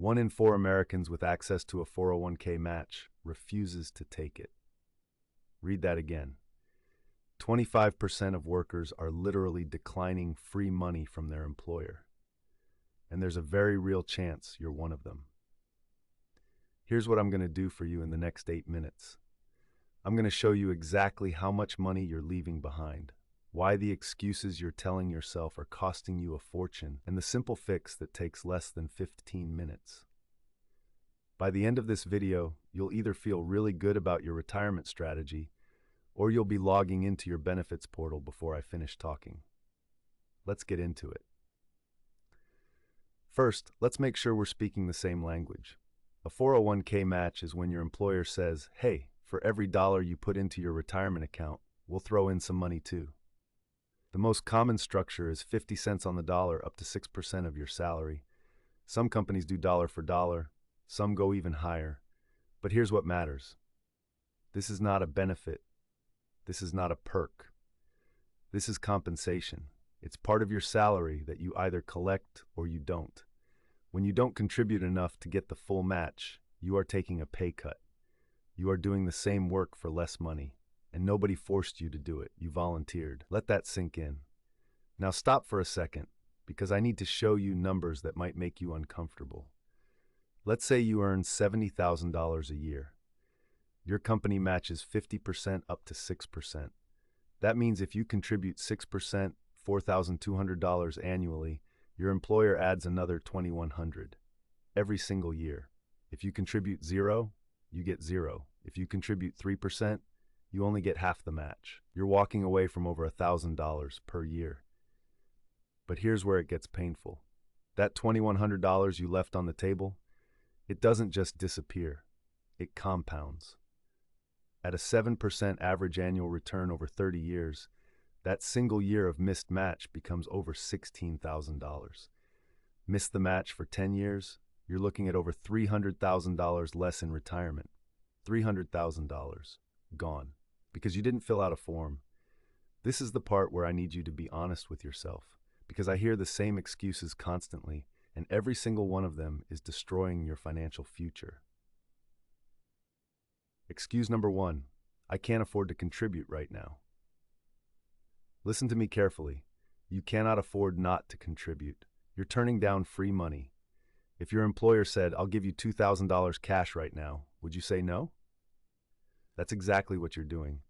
1 in 4 Americans with access to a 401k match refuses to take it. Read that again. 25% of workers are literally declining free money from their employer. And there's a very real chance you're one of them. Here's what I'm going to do for you in the next 8 minutes. I'm going to show you exactly how much money you're leaving behind, why the excuses you're telling yourself are costing you a fortune, and the simple fix that takes less than 15 minutes. By the end of this video, you'll either feel really good about your retirement strategy, or you'll be logging into your benefits portal before I finish talking. Let's get into it. First, let's make sure we're speaking the same language. A 401k match is when your employer says, hey, for every dollar you put into your retirement account, we'll throw in some money too. The most common structure is 50 cents on the dollar up to 6% of your salary. Some companies do dollar for dollar, some go even higher. But here's what matters. This is not a benefit. This is not a perk. This is compensation. It's part of your salary that you either collect or you don't. When you don't contribute enough to get the full match, you are taking a pay cut. You are doing the same work for less money, and nobody forced you to do it. You volunteered. Let that sink in. Now stop for a second, because I need to show you numbers that might make you uncomfortable. Let's say you earn $70,000 a year. Your company matches 50% up to 6%. That means if you contribute 6%, $4,200 annually, your employer adds another $2,100 every single year. If you contribute 0, you get 0. If you contribute 3%, you only get half the match. You're walking away from over $1,000 per year. But here's where it gets painful. That $2,100 you left on the table, it doesn't just disappear. It compounds. At a 7% average annual return over 30 years, that single year of missed match becomes over $16,000. Miss the match for 10 years, you're looking at over $300,000 less in retirement. $300,000 gone because you didn't fill out a form. This is the part where I need you to be honest with yourself, because I hear the same excuses constantly, and every single one of them is destroying your financial future. Excuse number 1, I can't afford to contribute right now. Listen to me carefully. You cannot afford not to contribute. You're turning down free money. If your employer said, I'll give you $2,000 cash right now, would you say no? That's exactly what you're doing.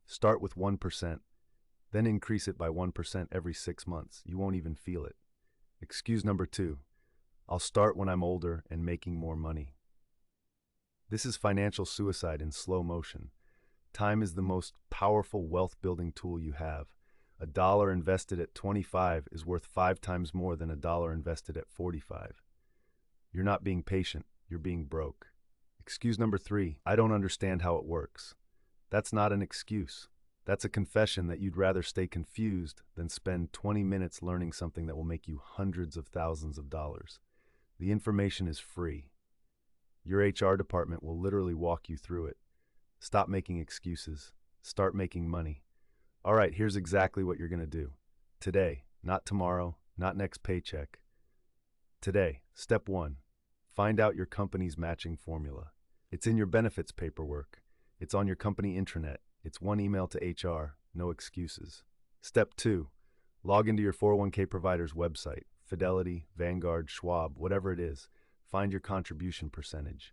Start with 1%, then increase it by 1% every 6 months. You won't even feel it. Excuse number 2, I'll start when I'm older and making more money. This is financial suicide in slow motion. Time is the most powerful wealth-building tool you have. A dollar invested at 25 is worth 5 times more than a dollar invested at 45. You're not being patient, you're being broke. Excuse number 3, I don't understand how it works. That's not an excuse. That's a confession that you'd rather stay confused than spend 20 minutes learning something that will make you hundreds of thousands of dollars. The information is free. Your HR department will literally walk you through it. Stop making excuses. Start making money. All right, here's exactly what you're going to do. Today, not tomorrow, not next paycheck. Today, step 1, find out your company's matching formula. It's in your benefits paperwork. It's on your company intranet. It's one email to HR, no excuses. Step 2, log into your 401k provider's website, Fidelity, Vanguard, Schwab, whatever it is. Find your contribution percentage.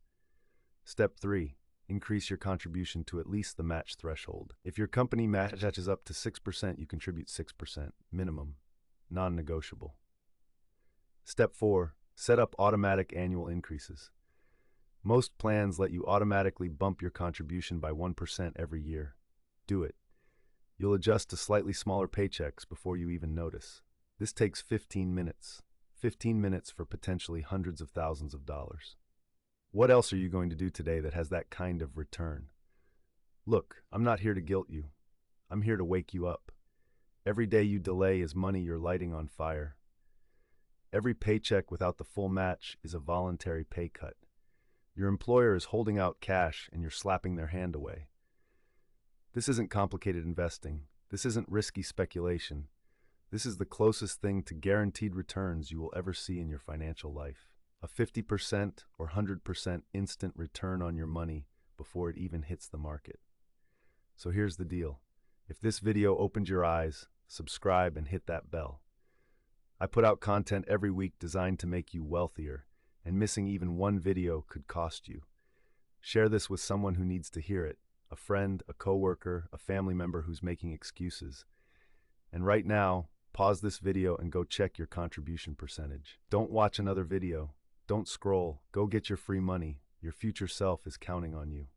Step 3, increase your contribution to at least the match threshold. If your company matches up to 6%, you contribute 6%, minimum, non-negotiable. Step 4, set up automatic annual increases. Most plans let you automatically bump your contribution by 1% every year. Do it. You'll adjust to slightly smaller paychecks before you even notice. This takes 15 minutes. 15 minutes for potentially hundreds of thousands of dollars. What else are you going to do today that has that kind of return? Look, I'm not here to guilt you. I'm here to wake you up. Every day you delay is money you're lighting on fire. Every paycheck without the full match is a voluntary pay cut. Your employer is holding out cash and you're slapping their hand away. This isn't complicated investing. This isn't risky speculation. This is the closest thing to guaranteed returns you will ever see in your financial life. a 50% or 100% instant return on your money before it even hits the market. So here's the deal. If this video opened your eyes, subscribe and hit that bell. I put out content every week designed to make you wealthier, and missing even one video could cost you. Share this with someone who needs to hear it, a friend, a coworker, a family member who's making excuses. And right now, pause this video and go check your contribution percentage. Don't watch another video. Don't scroll. Go get your free money. Your future self is counting on you.